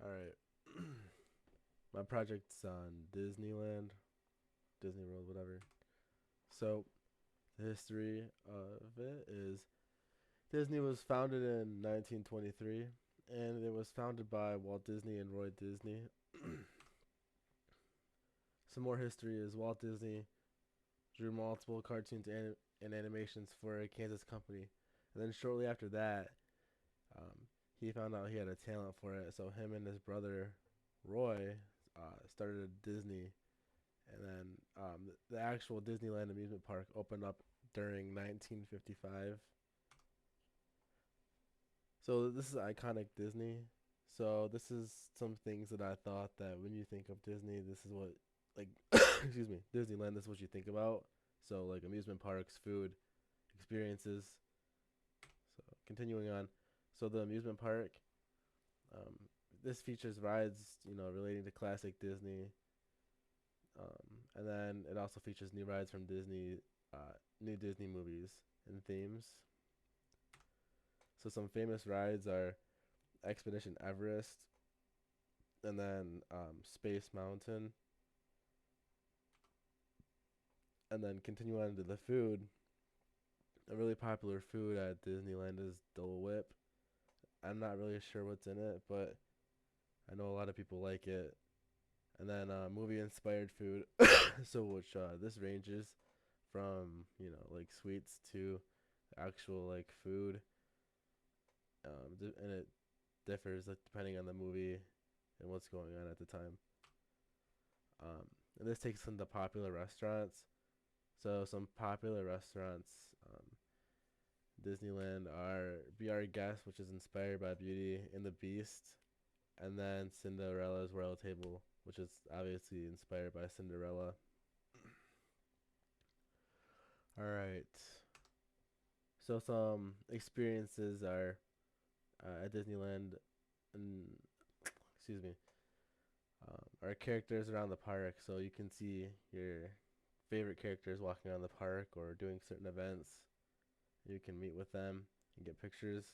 All right. My project's on Disneyland, Disney World, whatever. So, the history of it is Disney was founded in 1923, and it was founded by Walt Disney and Roy Disney. Some more history is Walt Disney drew multiple cartoons and animations for a Kansas company. And then shortly after that, um, he found out he had a talent for it. So him and his brother Roy started Disney, and then the actual Disneyland amusement park opened up during 1955. So this is iconic Disney. So this is some things that I thought that when you think of Disney, this is what like excuse me, Disneyland. This is what you think about. So like amusement parks, food, experiences. So continuing on, so the amusement park, um, this features rides, relating to classic Disney, and then it also features new rides from Disney, new Disney movies and themes. So some famous rides are Expedition Everest, and then Space Mountain, and then continue on to the food. A really popular food at Disneyland is Dole Whip. I'm not really sure what's in it, but I know a lot of people like it. And then movie inspired food. So which this ranges from like sweets to actual like food, and it differs like depending on the movie and what's going on at the time. Um, and this takes us into popular restaurants. So some popular restaurants, um, Disneyland are Be Our Guest, which is inspired by Beauty and the Beast, and then Cinderella's Royal Table, which is obviously inspired by Cinderella. All right. So some experiences are at Disneyland, and excuse me, are characters around the park. So you can see your favorite characters walking around the park or doing certain events. You can meet with them and get pictures.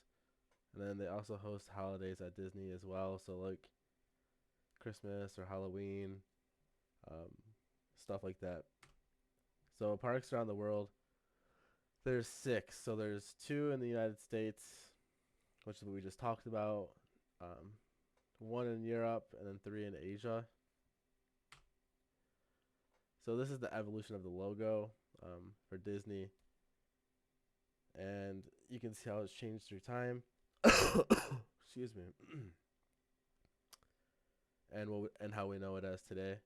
And then they also host holidays at Disney as well. So like Christmas or Halloween, um, stuff like that. So parks around the world, there's six. So there's two in the United States, which is what we just talked about. Um, one in Europe, and then three in Asia. So this is the evolution of the logo for Disney, and you can see how it's changed through time. Excuse me, and how we know it as today.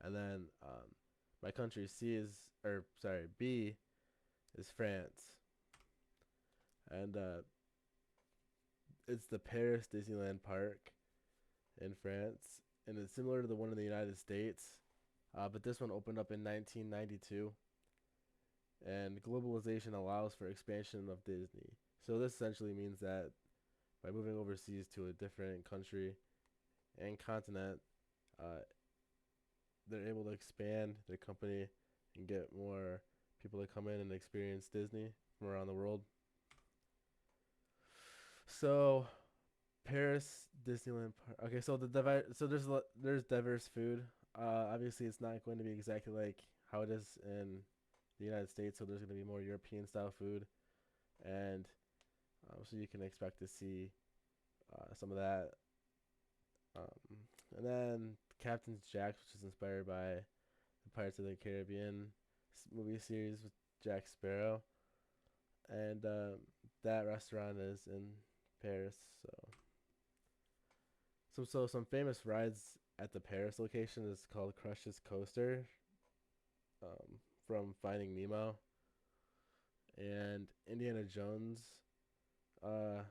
And then my country C is, or sorry, B is France, and it's the Paris Disneyland Park in France, and it's similar to the one in the United States, but this one opened up in 1992. And globalization allows for expansion of Disney. So this essentially means that by moving overseas to a different country and continent, uh, they're able to expand their company and get more people to come in and experience Disney from around the world. So Paris Disneyland Park. Okay, so there's diverse food. Obviously, it's not going to be exactly like how it is in the United States. So there's going to be more European style food, and so you can expect to see some of that. Um, and then Captain Jack, which is inspired by the Pirates of the Caribbean movie series with Jack Sparrow, and that restaurant is in Paris. Some famous rides at the Paris location is called Crush's Coaster, um, from Finding Nemo, and Indiana Jones uh,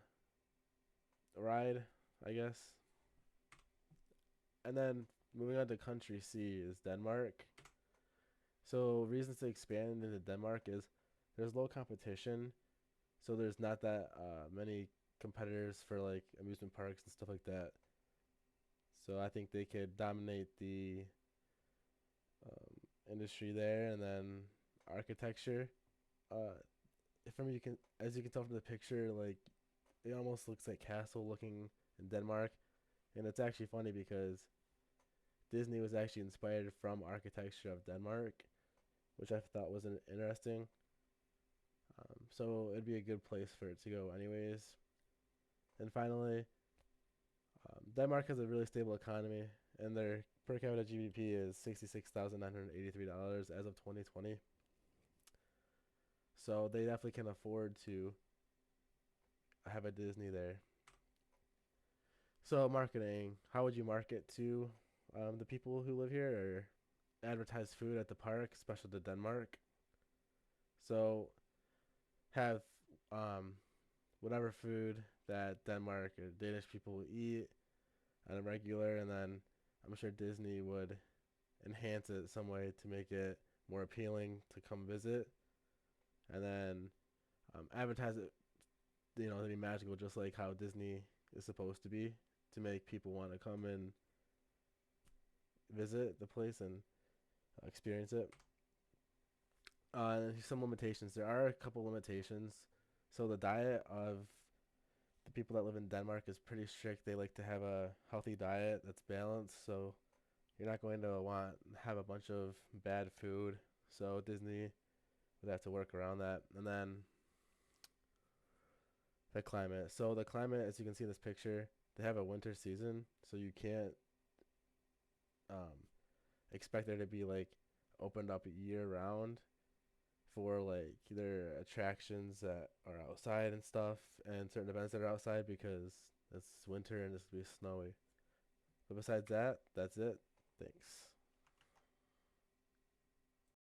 ride, I guess. And then moving on to country C is Denmark. So reasons to expand into Denmark is there's low competition, so there's not that many competitors for like amusement parks and stuff like that. So I think they could dominate the industry there, and then architecture. Uh, from you can as you can tell from the picture, like it almost looks like castle looking in Denmark. And it's actually funny because Disney was actually inspired from architecture of Denmark, which I thought was interesting. So it'd be a good place for it to go, anyways. And finally, Denmark has a really stable economy, and their per capita GDP is $66,983 as of 2020. So they definitely can afford to have a Disney there. So marketing, how would you market to the people who live here, or advertise food at the park, special to Denmark? So have um, whatever food that Denmark or Danish people eat on a regular, and then I'm sure Disney would enhance it some way to make it more appealing to come visit, and then advertise it, to be magical, just like how Disney is supposed to be, to make people want to come and visit the place and experience it. Some limitations. There are a couple limitations. So the diet of the people that live in Denmark is pretty strict. They like to have a healthy diet that's balanced. So you're not going to want have a bunch of bad food. So Disney would have to work around that. And then the climate. So the climate, as you can see in this picture, they have a winter season, so you can't um, expect there to be like opened up year round for like their attractions that are outside and stuff, and certain events that are outside, because it's winter and it's gonna be snowy. But besides that, that's it. Thanks.